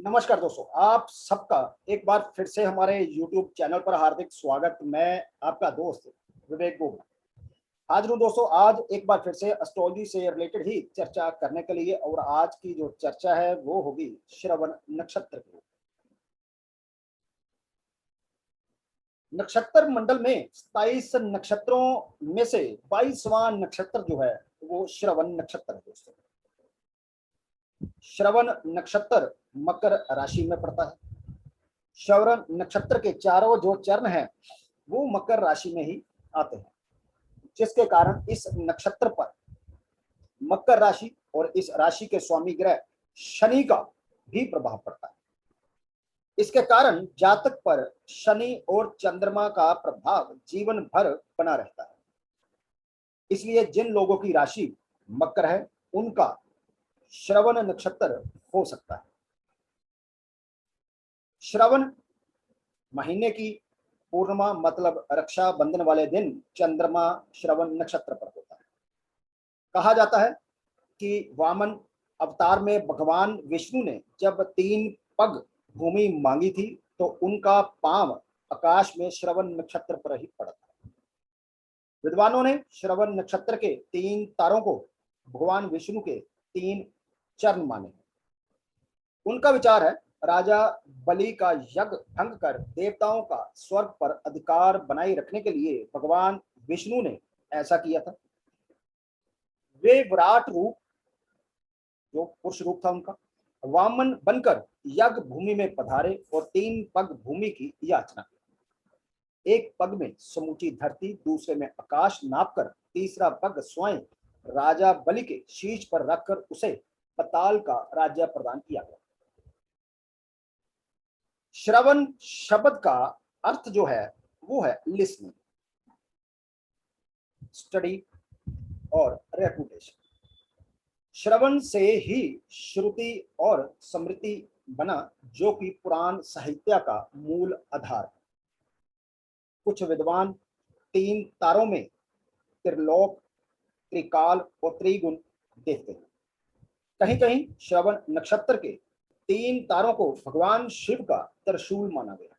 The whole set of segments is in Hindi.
नमस्कार दोस्तों, आप सबका एक बार फिर से हमारे YouTube चैनल पर हार्दिक स्वागत। मैं आपका दोस्त विवेक बोल हाजिर हूँ दोस्तों। आज एक बार फिर से एस्ट्रोलॉजी से रिलेटेड ही चर्चा करने के लिए, और आज की जो चर्चा है वो होगी श्रवण नक्षत्र की। नक्षत्र मंडल में 27 नक्षत्रों में से 22वां नक्षत्र जो है वो श्रवण नक्षत्र है दोस्तों। श्रवण नक्षत्र मकर राशि में पड़ता है। श्रवण नक्षत्र के चारों जो चरण हैं वो मकर राशि में ही आते हैं, जिसके कारण इस नक्षत्र पर मकर राशि और इस राशि के स्वामी ग्रह शनि का भी प्रभाव पड़ता है। इसके कारण जातक पर शनि और चंद्रमा का प्रभाव जीवन भर बना रहता है। इसलिए जिन लोगों की राशि मकर है उनका श्रवण नक्षत्र हो सकता है। श्रवण महीने की पूर्णिमा मतलब रक्षाबंधन वाले दिन चंद्रमा श्रवण नक्षत्र पर होता है। कहा जाता है कि वामन अवतार में भगवान विष्णु ने जब 3 पग भूमि मांगी थी तो उनका पांव आकाश में श्रवण नक्षत्र पर ही पड़ा था। विद्वानों ने श्रवण नक्षत्र के 3 तारों को भगवान विष्णु के 3 चरण माने। उनका विचार है, राजा बलि का यज्ञ भंग कर देवताओं का स्वर्ग पर अधिकार बनाए रखने के लिए भगवान विष्णु ने ऐसा किया था। वे विराट रूप, जो पुरुष रूप था उनका, वामन बनकर यज्ञ भूमि में पधारे और 3 पग भूमि की याचना की। एक पग में समूची धरती, दूसरे में आकाश नापकर, तीसरा पग स्वयं राजा बलि के शीश पर रखकर उसे पताल का राज्य प्रदान किया गया। श्रवण शब्द का अर्थ जो है वो है लिसनिंग, स्टडी और रेपुटेशन। श्रवण से ही श्रुति और स्मृति बना, जो कि पुराण साहित्य का मूल आधार है। कुछ विद्वान 3 तारों में त्रिलोक, त्रिकाल और त्रिगुण देखते हैं। कहीं कहीं श्रवण नक्षत्र के 3 तारों को भगवान शिव का त्रिशूल माना गया।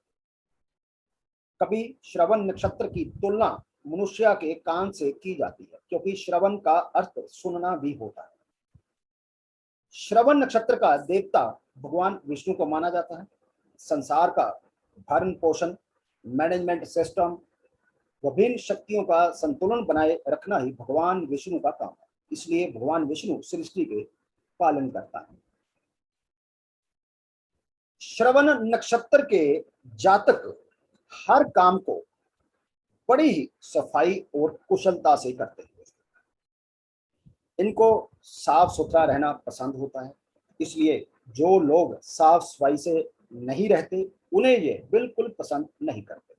कभी श्रवण नक्षत्र की तुलना मनुष्य के कान से की जाती है, क्योंकि श्रवण का अर्थ सुनना भी होता है। श्रवण नक्षत्र का देवता भगवान विष्णु को माना जाता है। संसार का भरण पोषण, मैनेजमेंट सिस्टम, विभिन्न शक्तियों का संतुलन बनाए रखना ही भगवान विष्णु का काम है। इसलिए भगवान विष्णु सृष्टि के पालन करता है। श्रवण नक्षत्र के जातक हर काम को बड़ी ही सफाई और कुशलता से करते हैं। इनको साफ सुथरा रहना पसंद होता है, इसलिए जो लोग साफ सफाई से नहीं रहते उन्हें ये बिल्कुल पसंद नहीं करते।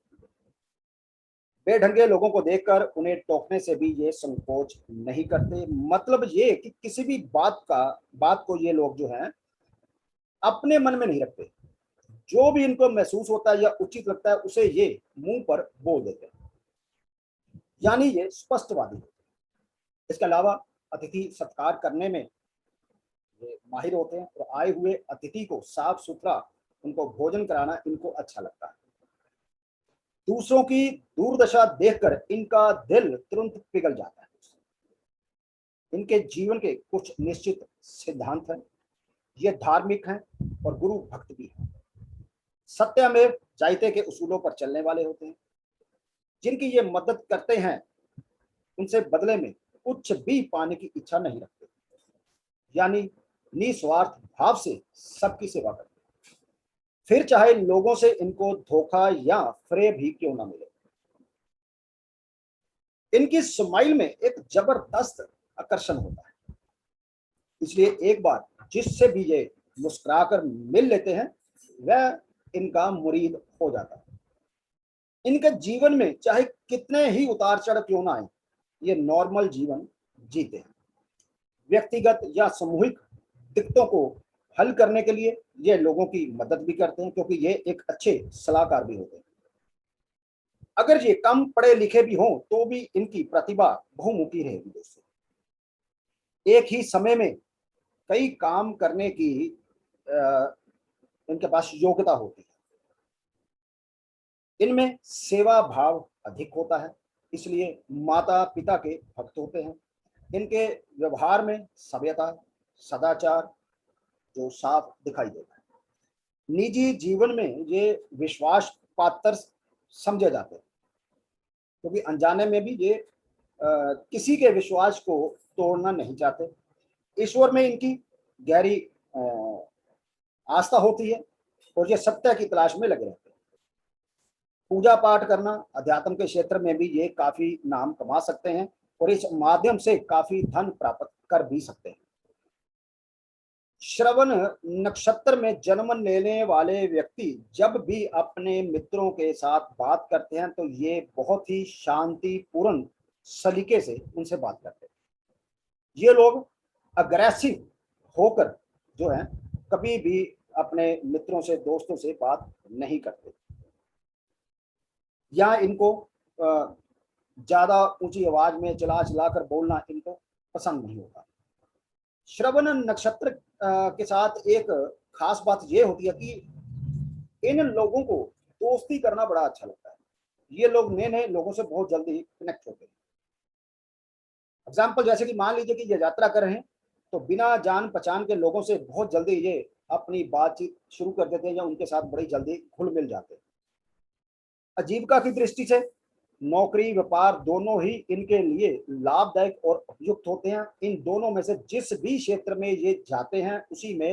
बेढंगे लोगों को देखकर उन्हें टोकने से भी ये संकोच नहीं करते। मतलब ये कि किसी भी बात को ये लोग जो हैं अपने मन में नहीं रखते। जो भी इनको महसूस होता है या उचित लगता है उसे ये मुंह पर बोल देते हैं, यानी ये स्पष्टवादी होते हैं। इसके अलावा अतिथि सत्कार करने में ये माहिर होते हैं और आए हुए अतिथि को साफ सुथरा उनको भोजन कराना इनको अच्छा लगता है। दूसरों की दुर्दशा देखकर इनका दिल तुरंत पिघल जाता है। इनके जीवन के कुछ निश्चित सिद्धांत हैं। ये धार्मिक हैं और गुरु भक्त भी हैं। सत्यमेव जयते के उसूलों पर चलने वाले होते हैं। जिनकी ये मदद करते हैं उनसे बदले में कुछ भी पाने की इच्छा नहीं रखते, यानी निस्वार्थ भाव से सबकी सेवा करते हैं, फिर चाहे लोगों से इनको धोखा या फ्रे भी क्यों ना मिले। इनकी स्माइल में एक जबरदस्त आकर्षण होता है, इसलिए एक बार जिससे भी ये मुस्कुराकर मिल लेते हैं वह इनका मुरीद हो जाता है। इनके जीवन में चाहे कितने ही उतार चढ़ क्यों ना आए, ये नॉर्मल जीवन जीते हैं। व्यक्तिगत या सामूहिक दिक्कतों को हल करने के लिए ये लोगों की मदद भी करते हैं, क्योंकि ये एक अच्छे सलाहकार भी होते हैं। अगर ये कम पढ़े लिखे भी हों तो भी इनकी प्रतिभा बहुमुखी रहेगी दोस्तों। एक ही समय में कई काम करने की इनके पास योग्यता होती है। इनमें सेवा भाव अधिक होता है, इसलिए माता पिता के भक्त होते हैं। इनके व्यवहार में सभ्यता, सदाचार जो साफ दिखाई देता है। निजी जीवन में ये विश्वास पात्र समझे जाते हैं, क्योंकि अनजाने में भी ये किसी के विश्वास को तोड़ना नहीं चाहते। ईश्वर में इनकी गहरी आस्था होती है और ये सत्य की तलाश में लगे रहते हैं। पूजा पाठ करना, अध्यात्म के क्षेत्र में भी ये काफी नाम कमा सकते हैं और इस माध्यम से काफी धन प्राप्त कर भी सकते हैं। श्रवण नक्षत्र में जन्म लेने वाले व्यक्ति जब भी अपने मित्रों के साथ बात करते हैं तो ये बहुत ही शांतिपूर्ण सलीके से उनसे बात करते हैं। ये लोग अग्रेसिव होकर जो है कभी भी अपने मित्रों से, दोस्तों से बात नहीं करते, या इनको ज्यादा ऊंची आवाज में चिल्ला चिल्लाकर बोलना इनको पसंद नहीं होता। श्रवण नक्षत्र के साथ एक खास बात यह होती है कि इन लोगों को दोस्ती करना बड़ा अच्छा लगता है। ये लोग नए नए लोगों से बहुत जल्दी कनेक्ट होते हैं। एग्जाम्पल जैसे कि मान लीजिए कि ये यात्रा कर रहे हैं तो बिना जान पहचान के लोगों से बहुत जल्दी ये अपनी बातचीत शुरू कर देते हैं या उनके साथ बड़ी जल्दी घुल मिल जाते हैं। आजीविका की दृष्टि से नौकरी व्यापार दोनों ही इनके लिए लाभदायक और उपयुक्त होते हैं। इन दोनों में से जिस भी क्षेत्र में ये जाते हैं उसी में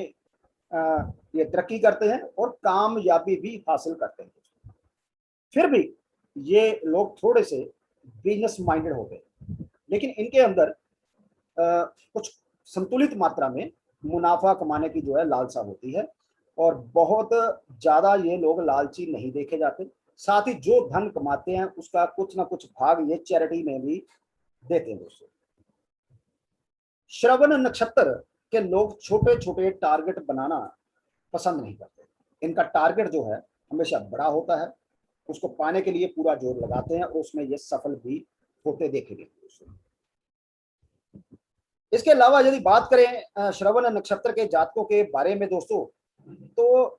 ये तरक्की करते हैं और कामयाबी भी हासिल करते हैं। फिर भी ये लोग थोड़े से बिजनेस माइंडेड होते हैं, लेकिन इनके अंदर कुछ संतुलित मात्रा में मुनाफा कमाने की जो है लालसा होती है और बहुत ज्यादा ये लोग लालची नहीं देखे जाते। साथ ही जो धन कमाते हैं उसका कुछ ना कुछ भाग ये चैरिटी में भी देते हैं। दोस्तों, श्रवण नक्षत्र के लोग छोटे छोटे टारगेट बनाना पसंद नहीं करते। इनका टारगेट जो है हमेशा बड़ा होता है, उसको पाने के लिए पूरा जोर लगाते हैं और उसमें ये सफल भी होते देखे गए। इसके अलावा यदि बात करें श्रवण नक्षत्र के जातकों के बारे में दोस्तों, तो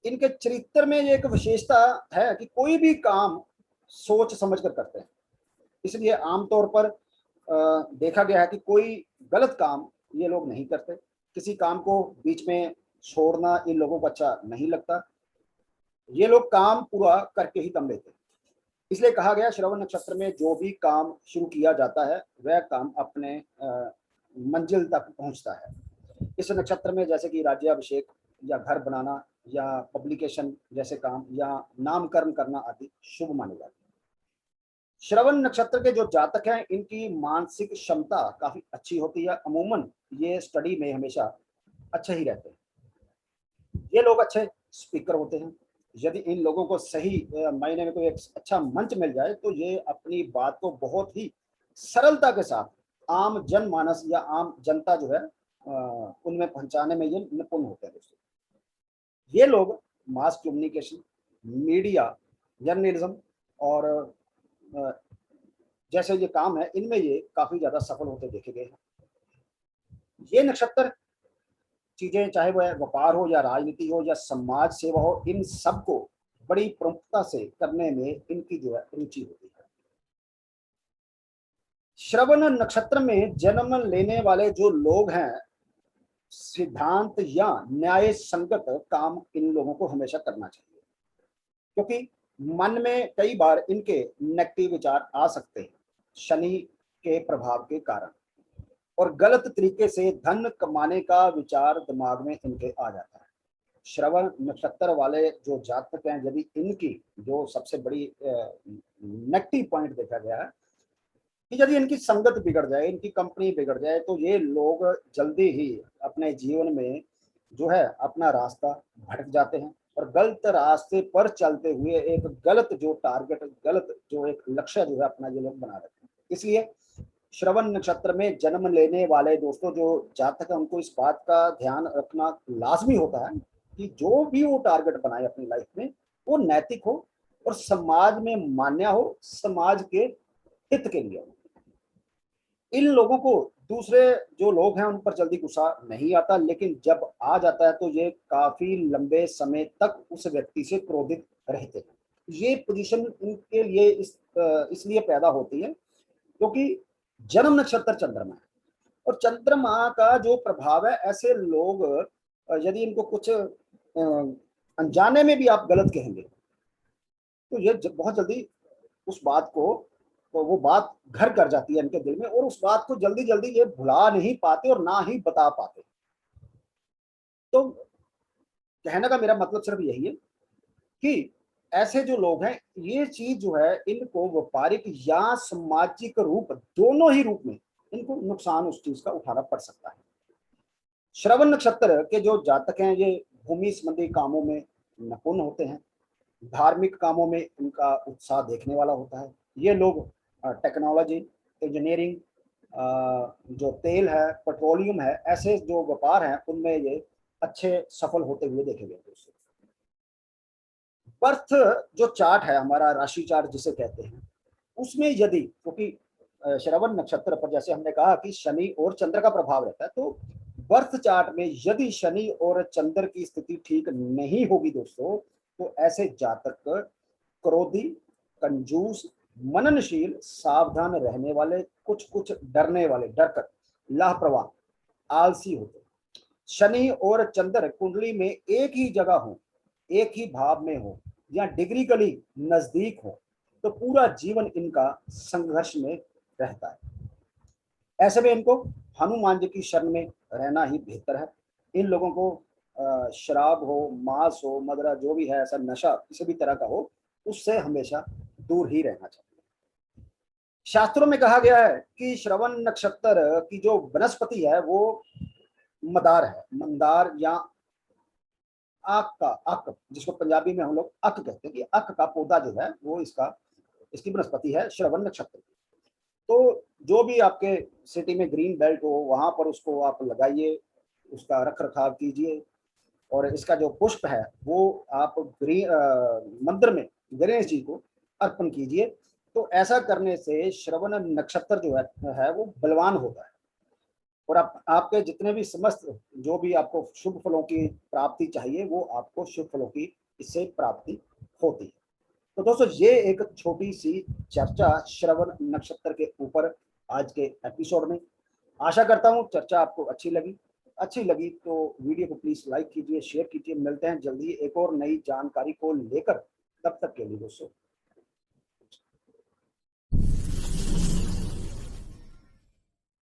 इनके चरित्र में ये एक विशेषता है कि कोई भी काम सोच समझ कर करते हैं। इसलिए आमतौर पर देखा गया है कि कोई गलत काम ये लोग नहीं करते। किसी काम को बीच में छोड़ना इन लोगों को अच्छा नहीं लगता। ये लोग काम पूरा करके ही दम लेते हैं। इसलिए कहा गया श्रवण नक्षत्र में जो भी काम शुरू किया जाता है वह काम अपने मंजिल तक पहुंचता है। इस नक्षत्र में जैसे कि राज्याभिषेक या घर बनाना या पब्लिकेशन जैसे काम या नामकरण करना आदि शुभ माने जाते हैं। श्रवण नक्षत्र के जो जातक हैं इनकी मानसिक क्षमता काफी अच्छी होती है। अमूमन ये स्टडी में हमेशा अच्छे ही रहते हैं। ये लोग अच्छे स्पीकर होते हैं। यदि इन लोगों को सही मायने में कोई एक अच्छा मंच मिल जाए तो ये अपनी बात को बहुत ही सरलता के साथ आम जनमानस या आम जनता जो है उनमें पहुंचाने में ये निपुण होते हैं। दोस्तों, ये लोग मास कम्युनिकेशन, मीडिया, जर्नलिज्म और जैसे ये काम है इनमें ये काफी ज्यादा सफल होते देखे गए हैं। ये नक्षत्र चीजें चाहे वह व्यापार हो या राजनीति हो या समाज सेवा हो, इन सबको बड़ी प्रमुखता से करने में इनकी जो है रुचि होती है। श्रवण नक्षत्र में जन्म लेने वाले जो लोग हैं सिद्धांत या न्याय संगत काम इन लोगों को हमेशा करना चाहिए, क्योंकि मन में कई बार इनके नेगेटिव विचार आ सकते हैं शनि के प्रभाव के कारण, और गलत तरीके से धन कमाने का विचार दिमाग में इनके आ जाता है। श्रवण नक्षत्र वाले जो जातक हैं यदि इनकी जो सबसे बड़ी नेगेटिव पॉइंट देखा गया है कि यदि इनकी संगत बिगड़ जाए, इनकी कंपनी बिगड़ जाए तो ये लोग जल्दी ही अपने जीवन में जो है अपना रास्ता भटक जाते हैं और गलत रास्ते पर चलते हुए एक गलत जो टारगेट, गलत जो एक लक्ष्य जो है अपना ये लोग बना रहे हैं। इसलिए श्रवण नक्षत्र में जन्म लेने वाले दोस्तों जो जातक है उनको इस बात का ध्यान रखना लाजमी होता है कि जो भी वो टारगेट बनाए अपनी लाइफ में वो नैतिक हो और समाज में मान्य हो, समाज के हित के लिए हो। इन लोगों को दूसरे जो लोग हैं उन पर जल्दी गुस्सा नहीं आता, लेकिन जब आ जाता है तो ये काफी लंबे समय तक उस व्यक्ति से क्रोधित रहते हैं। ये पोजीशन इनके लिए इसलिए पैदा होती है क्योंकि जन्म नक्षत्र चंद्रमा है, और चंद्रमा का जो प्रभाव है, ऐसे लोग यदि इनको कुछ अनजाने में भी आप गलत कहेंगे तो ये बहुत जल्दी उस बात को, तो वो बात घर कर जाती है इनके दिल में, और उस बात को जल्दी जल्दी ये भुला नहीं पाते और ना ही बता पाते। तो कहने का मेरा मतलब सिर्फ यही है कि ऐसे जो लोग हैं, ये चीज जो है इनको व्यापारिक या सामाजिक रूप, दोनों ही रूप में इनको नुकसान उस चीज का उठाना पड़ सकता है। श्रवण नक्षत्र के जो जातक हैं, ये भूमि संबंधी कामों में निपुण होते हैं, धार्मिक कामों में इनका उत्साह देखने वाला होता है। ये लोग टेक्नोलॉजी, इंजीनियरिंग, जो तेल है, पेट्रोलियम है, ऐसे जो व्यापार हैं उनमें ये अच्छे सफल होते हुए देखे गए दोस्तों। बर्थ जो चार्ट है हमारा, राशि चार्ट जिसे कहते हैं, उसमें यदि, क्योंकि श्रवण नक्षत्र पर जैसे हमने कहा कि शनि और चंद्र का प्रभाव रहता है, तो बर्थ चार्ट में यदि शनि और चंद्र की स्थिति ठीक नहीं होगी दोस्तों, तो ऐसे जातक क्रोधी, कंजूस, मननशील, सावधान रहने वाले, कुछ कुछ डरने वाले, डर कर लापरवाह, आलसी होते। शनि और चंद्र कुंडली में एक ही जगह हो, एक ही भाव में हो, या डिग्रीकली नजदीक हो, तो पूरा जीवन इनका संघर्ष में रहता है। ऐसे में इनको हनुमान जी की शरण में रहना ही बेहतर है। इन लोगों को शराब हो, मांस हो, मदरा, जो भी है, ऐसा नशा किसी भी तरह का हो, उससे हमेशा दूर ही रहना चाहिए। शास्त्रों में कहा गया है कि श्रवण नक्षत्र की जो वनस्पति है वो मदार है, मंदार, या आक का, अक जिसको पंजाबी में हम लोग अक कहते हैं, कि अक का पौधा जो है वो इसकी वनस्पति है श्रवण नक्षत्र। तो जो भी आपके सिटी में ग्रीन बेल्ट हो, वहां पर उसको आप लगाइए, उसका रख रखाव कीजिए, और इसका जो पुष्प है वो आप मंदिर में गणेश जी को अर्पण कीजिए। तो ऐसा करने से श्रवण नक्षत्र जो है वो बलवान होता है, और आपके जितने भी समस्त, जो भी आपको शुभ फलों की प्राप्ति चाहिए, वो आपको शुभ फलों की इससे प्राप्ति होती है। तो दोस्तों, ये एक छोटी सी चर्चा श्रवण नक्षत्र के ऊपर आज के एपिसोड में। आशा करता हूँ चर्चा आपको अच्छी लगी तो वीडियो को प्लीज लाइक कीजिए, शेयर कीजिए। मिलते हैं जल्दी एक और नई जानकारी को लेकर, तब तक के लिए दोस्तों